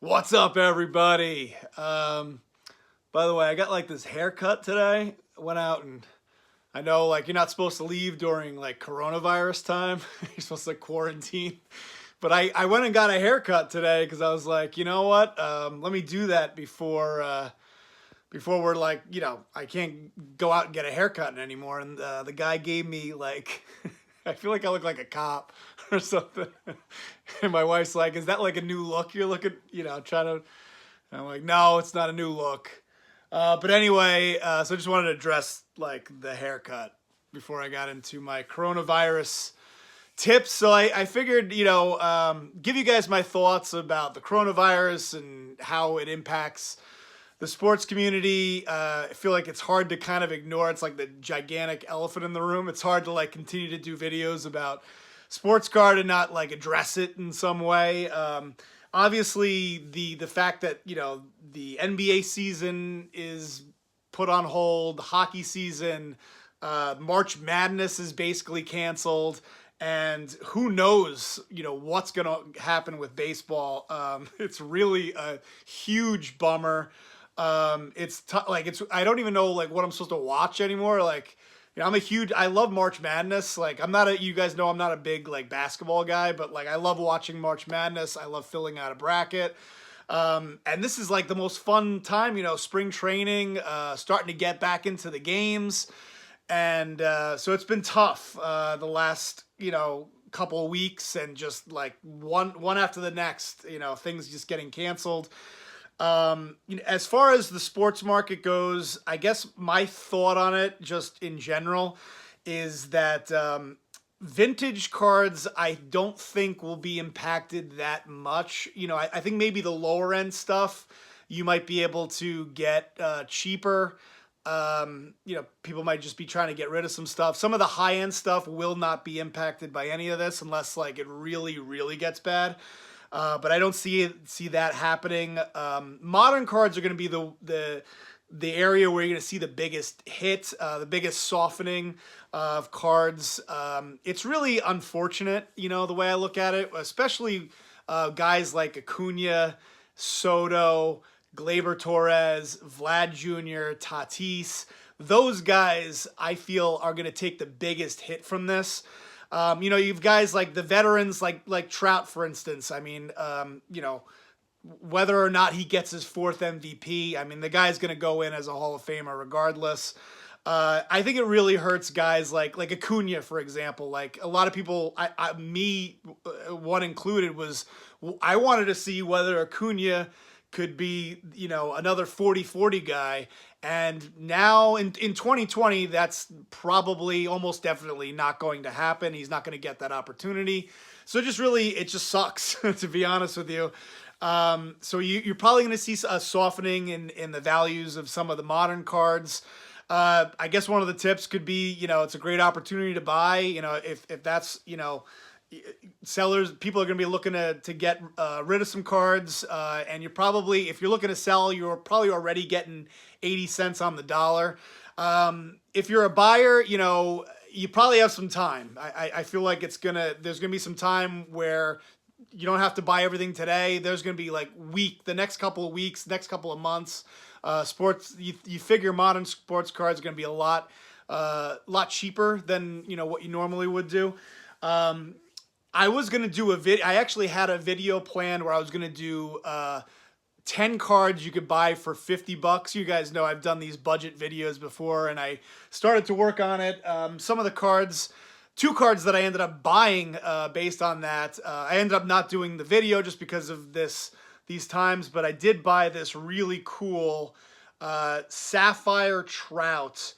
What's up, everybody? By the way, I got like this haircut today. I went out and I know like you're not supposed to leave during like coronavirus time. You're supposed to quarantine. But I went and got a haircut today because I was like, you know what? Let me do that before we're like, I can't go out and get a haircut anymore. And the guy gave me like, I feel like I look like a cop or something. And my wife's like, is that like a new look you're looking, trying to, and I'm like, no, it's not a new look. But anyway, so I just wanted to address like the haircut before I got into my coronavirus tips. So I figured, give you guys my thoughts about the coronavirus and how it impacts the sports community. I feel like it's hard to kind of ignore. It's like the gigantic elephant in the room. It's hard to like continue to do videos about sports card and not like address it in some way. Obviously, the fact that the NBA season is put on hold, hockey season, March Madness is basically canceled, and who knows what's gonna happen with baseball. It's really a huge bummer. I don't even know like what I'm supposed to watch anymore. Like, I love March Madness. Like, you guys know I'm not a big like basketball guy, but like I love watching March Madness. I love filling out a bracket. And this is like the most fun time, spring training, starting to get back into the games. And so it's been tough the last, couple of weeks, and just like one after the next, things just getting canceled. As far as the sports market goes, I guess my thought on it, just in general, is that vintage cards I don't think will be impacted that much. I think maybe the lower end stuff you might be able to get cheaper. People might just be trying to get rid of some stuff. Some of the high end stuff will not be impacted by any of this unless like it really, really gets bad. But I don't see that happening. Modern cards are going to be the area where you're going to see the biggest hit, the biggest softening of cards. It's really unfortunate, the way I look at it, especially guys like Acuna, Soto, Gleyber Torres, Vlad Jr., Tatis. Those guys, I feel, are going to take the biggest hit from this. You've guys like the veterans, like Trout, for instance. I mean, whether or not he gets his fourth MVP, I mean, the guy's going to go in as a Hall of Famer regardless. I think it really hurts guys like Acuna, for example. Like a lot of people, me one included, I wanted to see whether Acuna could be, another 40-40 guy. And now in 2020, that's probably almost definitely not going to happen. He's not going to get that opportunity. So it just sucks, to be honest with you. So you're probably going to see a softening in the values of some of the modern cards. I guess one of the tips could be, it's a great opportunity to buy, if that's, sellers, people are going to be looking to get rid of some cards, and if you're looking to sell, you're probably already getting 80 cents on the dollar. If you're a buyer, you probably have some time. I feel like there's gonna be some time where you don't have to buy everything today. There's gonna be like the next couple of weeks, next couple of months. Sports, you figure modern sports cards are gonna be a lot cheaper than what you normally would do. I was going to do I actually had a video planned where I was going to do 10 cards you could buy for $50. You guys know I've done these budget videos before, and I started to work on it. Some of the cards, 2 cards that I ended up buying based on that, I ended up not doing the video just because of these times, but I did buy this really cool Sapphire Trout.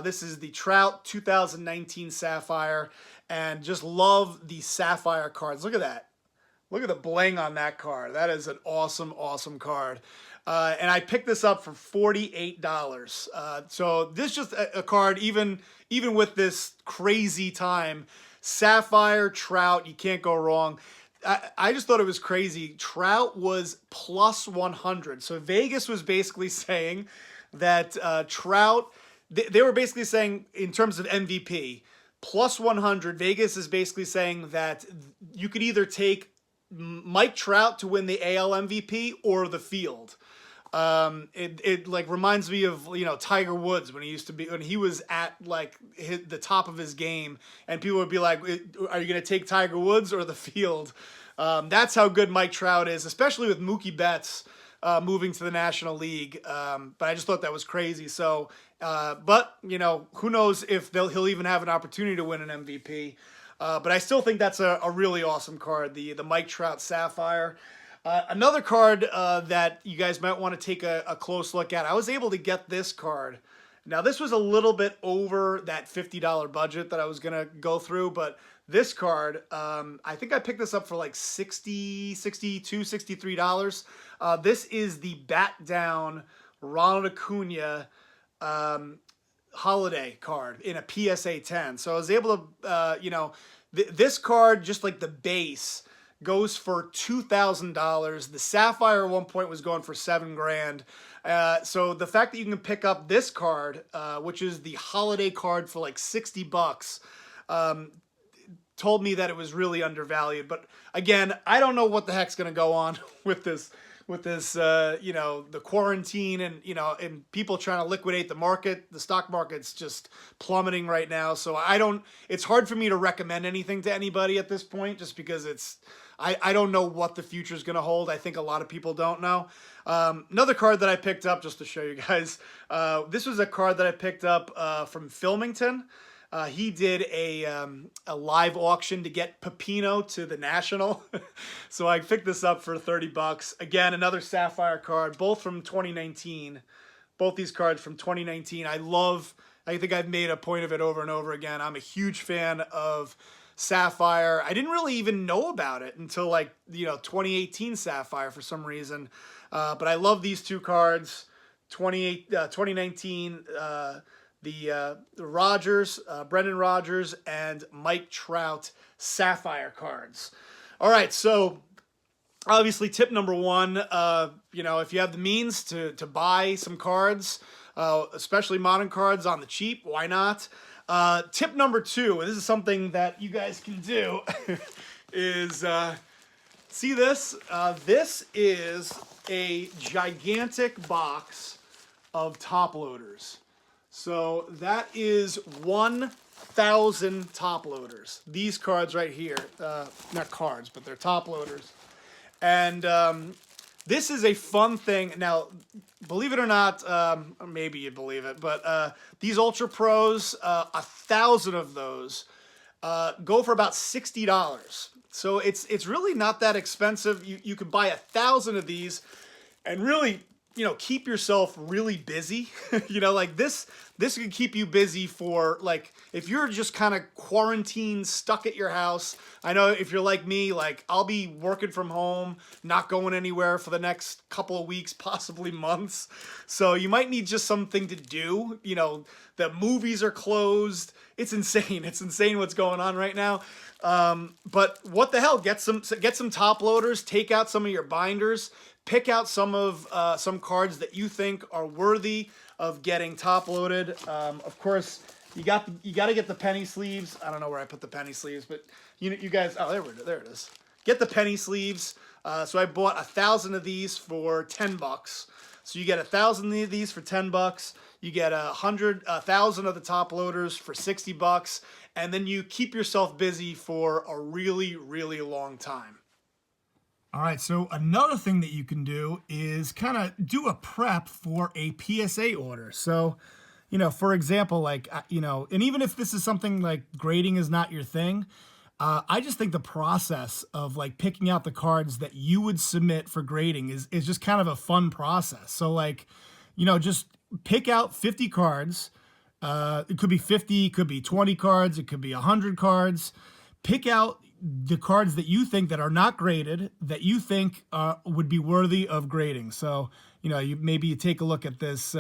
This is the Trout 2019 Sapphire, and just love the Sapphire cards. Look at that. Look at the bling on that card. That is an awesome, awesome card. And I picked this up for $48. So this is just a card, even with this crazy time. Sapphire, Trout, you can't go wrong. I just thought it was crazy. Trout was plus 100. So Vegas was basically saying that Trout, they were basically saying in terms of MVP, plus 100, Vegas is basically saying that you could either take Mike Trout to win the AL MVP or the field. It like reminds me of, you know, Tiger Woods when he was at like the top of his game, and people would be like, are you going to take Tiger Woods or the field? That's how good Mike Trout is, especially with Mookie Betts moving to the National League. But I just thought that was crazy. So, but you know, who knows if he'll even have an opportunity to win an MVP. But I still think that's a really awesome card, the Mike Trout Sapphire. Another card that you guys might want to take a close look at. I was able to get this card. Now, this was a little bit over that $50 budget that I was going to go through, but this card, I think I picked this up for like $60, $62, $63. This is the Bat Down Ronald Acuna holiday card in a PSA 10. So I was able to, you know, this card, just like the base, goes for $2,000. The Sapphire at one point was going for $7,000. So the fact that you can pick up this card, which is the holiday card for like $60, told me that it was really undervalued. But again, I don't know what the heck's going to go on with this, you know, the quarantine and, you know, and people trying to liquidate the market. The stock market's just plummeting right now. So it's hard for me to recommend anything to anybody at this point, just because I don't know what the future is going to hold. I think a lot of people don't know. Another card that I picked up, just to show you guys, this was a card that I picked up from Filmington. He did a live auction to get Pepino to the National. So I picked this up for $30. Again, another Sapphire card, both from 2019. Both these cards from 2019. I think I've made a point of it over and over again. I'm a huge fan of Sapphire. I didn't really even know about it until, like, you know, 2018 Sapphire for some reason. But I love these two cards. 2019, the Rogers, Brendan Rodgers, and Mike Trout Sapphire cards. All right, so obviously tip number one, you know, if you have the means to buy some cards, especially modern cards on the cheap, why not? Tip number two, and this is something that you guys can do, is see this? This is a gigantic box of top loaders. So that is 1,000 top loaders. These cards right here, not cards, but they're top loaders. And this is a fun thing. Now, believe it or not, maybe you believe it, but these Ultra Pros, 1,000 of those go for about $60. So it's really not that expensive. You could buy 1,000 of these and really, you know, keep yourself really busy. You know, like this could keep you busy for, like, if you're just kind of quarantined, stuck at your house. I know if you're like me, like, I'll be working from home, not going anywhere for the next couple of weeks, possibly months. So you might need just something to do. You know, the movies are closed. It's insane. It's insane what's going on right now. But what the hell? Get some top loaders. Take out some of your binders. Pick out some cards that you think are worthy of getting top loaded. Of course, you got to get the penny sleeves. I don't know where I put the penny sleeves, but you guys. Oh, there it is. Get the penny sleeves. So I bought 1,000 of these for $10. So you get 1,000 of these for $10. You get 1,000 of the top loaders for $60, and then you keep yourself busy for a really, really long time. All right, so another thing that you can do is kind of do a prep for a PSA order. So, you know, for example, like, you know, and even if this is something like grading is not your thing, I just think the process of like picking out the cards that you would submit for grading is just kind of a fun process. So like, you know, just pick out 50 cards. It could be 50, it could be 20 cards, it could be 100 cards. Pick out the cards that you think that are not graded, that you think would be worthy of grading. So, you know, maybe you take a look at this,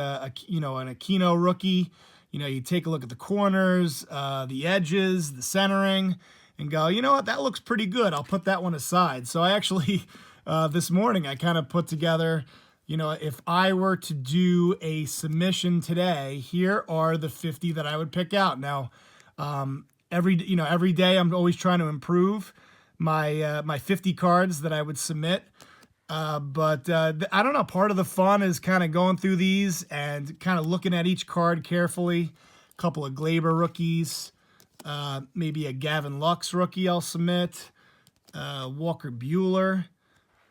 you know, an Aquino rookie. You know, you take a look at the corners, the edges, the centering, and go, you know what, that looks pretty good. I'll put that one aside. So I actually, this morning, I kind of put together, you know, if I were to do a submission today, here are the 50 that I would pick out. Now, every day I'm always trying to improve, my 50 cards that I would submit. But I don't know. Part of the fun is kind of going through these and kind of looking at each card carefully. A couple of Glaber rookies, maybe a Gavin Lux rookie I'll submit, Walker Bueller,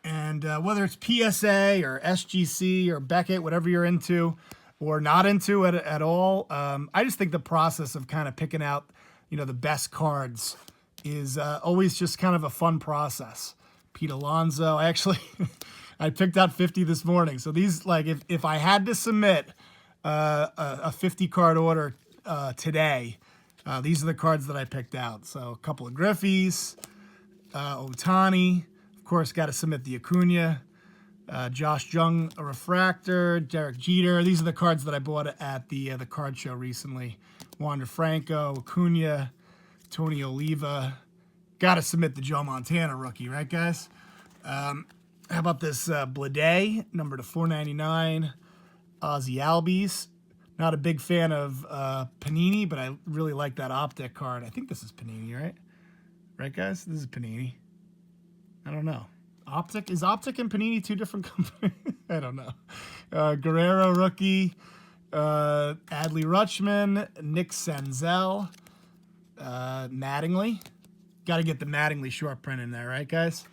and whether it's PSA or SGC or Beckett, whatever you're into or not into at all, I just think the process of kind of picking out, the best cards is always just kind of a fun process. Pete Alonso. I picked out 50 this morning. So these, like, if I had to submit a 50 card order today, these are the cards that I picked out. So a couple of Griffies, Otani, of course, got to submit the Acuna, Josh Jung, a refractor, Derek Jeter. These are the cards that I bought at the card show recently. Wander Franco, Acuna, Tony Oliva. Got to submit the Joe Montana rookie, right, guys? How about this Blade, number to 499, Ozzy Albies. Not a big fan of Panini, but I really like that Optic card. I think this is Panini, right? Right, guys? This is Panini. I don't know. Optic? Is Optic and Panini two different companies? I don't know. Guerrero rookie, Adley Rutschman, Nick Senzel, Mattingly. Got to get the Mattingly short print in there, right, guys?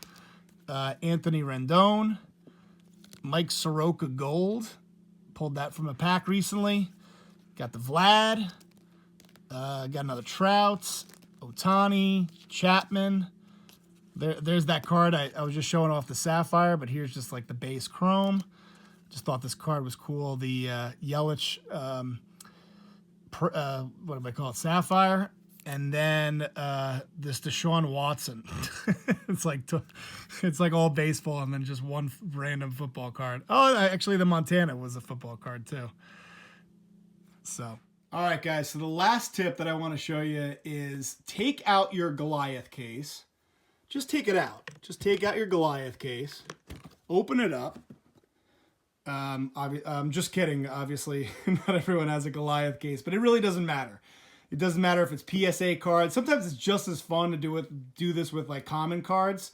Anthony Rendon, Mike Soroka Gold. Pulled that from a pack recently. Got the Vlad. Got another Trout, Otani, Chapman. There's that card. I was just showing off the Sapphire, but here's just like the base chrome. Just thought this card was cool. The Yelich, what do I call it? Sapphire. And then this Deshaun Watson. it's like all baseball and then just one random football card. Oh, actually the Montana was a football card too. So, all right, guys. So the last tip that I want to show you is take out your Goliath case. Just take it out. Just take out your Goliath case. Open it up. I'm just kidding. Obviously, not everyone has a Goliath case, but it really doesn't matter. It doesn't matter if it's PSA cards. Sometimes it's just as fun to do this with like common cards.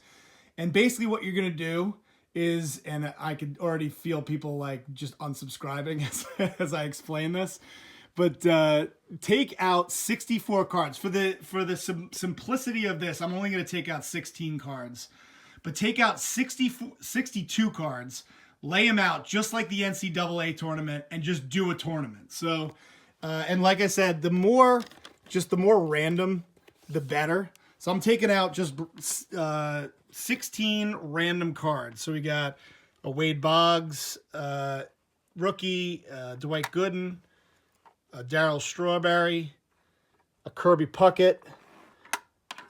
And basically what you're going to do is, and I could already feel people like just unsubscribing as I explain this, but take out 64 cards. For the simplicity of this, I'm only going to take out 16 cards. But take out 62 cards, lay them out just like the NCAA tournament, and just do a tournament. So... and like I said, the more random, the better. So I'm taking out just 16 random cards. So we got a Wade Boggs rookie, Dwight Gooden, a Darryl Strawberry, a Kirby Puckett.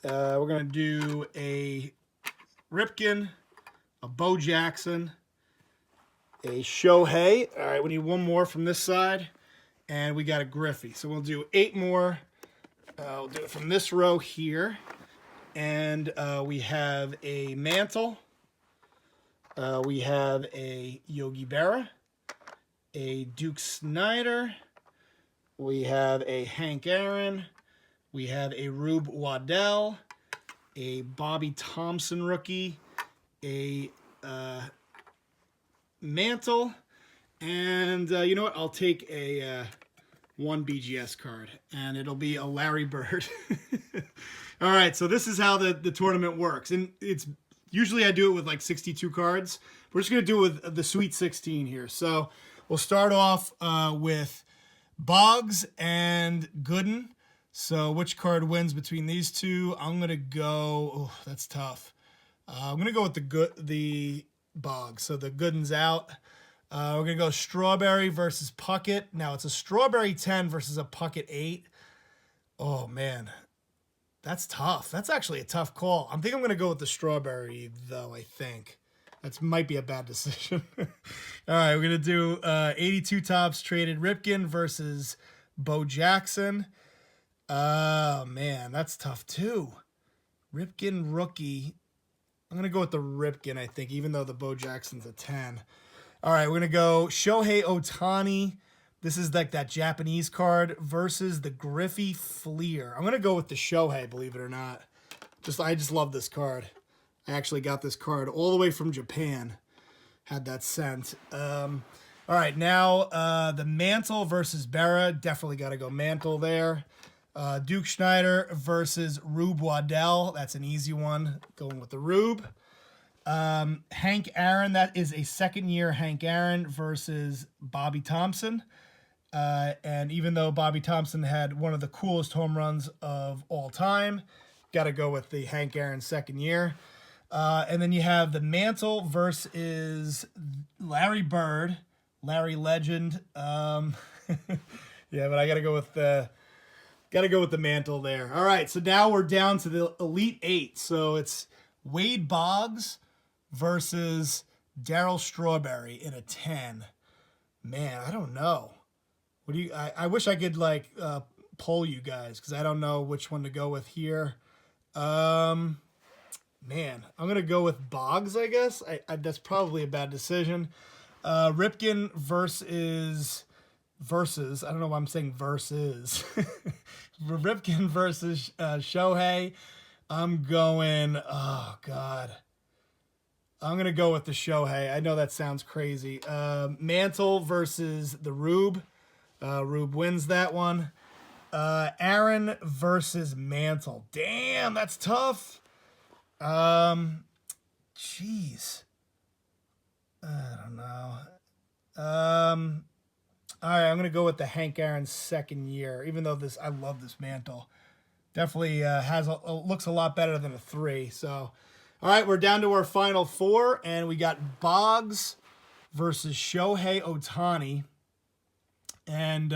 We're going to do a Ripken, a Bo Jackson, a Shohei. All right, we need one more from this side. And we got a Griffey. So we'll do 8 more. We'll do it from this row here. And we have a Mantle. We have a Yogi Berra. A Duke Snyder. We have a Hank Aaron. We have a Rube Waddell. A Bobby Thompson rookie. A Mantle. And you know what? I'll take a one BGS card, and it'll be a Larry Bird. All right, so this is how the tournament works. And it's usually I do it with like 62 cards. We're just going to do it with the Sweet 16 here. So we'll start off with Boggs and Gooden. So which card wins between these two? I'm going to go... Oh, that's tough. I'm going to go with the Boggs. So the Gooden's out. We're going to go Strawberry versus Puckett. Now, it's a Strawberry 10 versus a Puckett 8. Oh, man. That's tough. That's actually a tough call. I think I'm going to go with the Strawberry, though, I think. That might be a bad decision. All right, we're going to do 82 Topps traded Ripken versus Bo Jackson. Oh, man, that's tough, too. Ripken rookie. I'm going to go with the Ripken, I think, even though the Bo Jackson's a 10. All right, we're going to go Shohei Otani. This is like that Japanese card versus the Griffey Fleer. I'm going to go with the Shohei, believe it or not. I just love this card. I actually got this card all the way from Japan. Had that sent. All right, now the Mantle versus Berra. Definitely got to go Mantle there. Duke Schneider versus Rube Waddell. That's an easy one. Going with the Rube. Hank Aaron. That is a second-year Hank Aaron versus Bobby Thompson. And even though Bobby Thompson had one of the coolest home runs of all time, got to go with the Hank Aaron second year. And then you have the Mantle versus Larry Bird, Larry Legend. Yeah, but I got to go with the Mantle there. All right, so now we're down to the Elite Eight. So it's Wade Boggs versus Darryl Strawberry in a 10. Man, I don't know. What do you? I wish I could like poll you guys because I don't know which one to go with here. Man, I'm gonna go with Boggs. I guess that's probably a bad decision. Ripken versus. I don't know why I'm saying versus. Ripken versus Shohei. I'm going. Oh God. I'm gonna go with the Shohei. I know that sounds crazy. Mantle versus the Rube. Rube wins that one. Aaron versus Mantle. Damn, that's tough. Jeez. I don't know. All right, I'm gonna go with the Hank Aaron second year. Even though I love this Mantle. Definitely looks a lot better than a 3. So, all right, we're down to our final 4, and we got Boggs versus Shohei Ohtani. And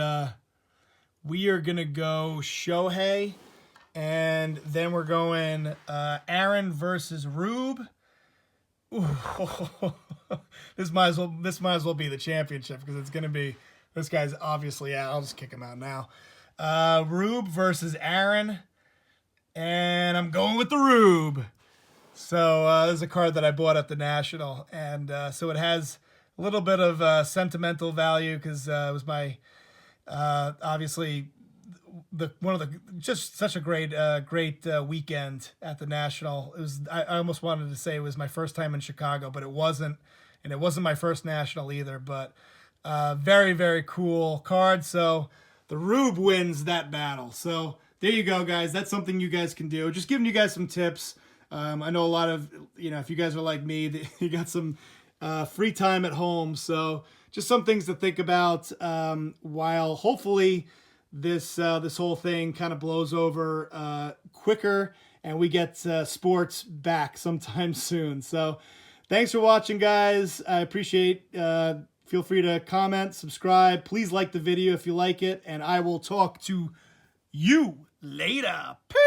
we are going to go Shohei. And then we're going Aaron versus Rube. Ooh, this might as well be the championship because it's going to be, this guy's obviously out. I'll just kick him out now. Rube versus Aaron. And I'm going with the Rube. So this is a card that I bought at the National. And so it has a little bit of sentimental value because it was my obviously just such a great weekend at the National. It was I almost wanted to say it was my first time in Chicago, but it wasn't, and it wasn't my first National either. But very, very cool card. So the Rube wins that battle. So there you go, guys. That's something you guys can do. Just giving you guys some tips. I know a lot of, if you guys are like me, you got some free time at home. So just some things to think about while hopefully this whole thing kind of blows over quicker and we get sports back sometime soon. So thanks for watching, guys. I appreciate feel free to comment, subscribe. Please like the video if you like it, and I will talk to you later. Peace.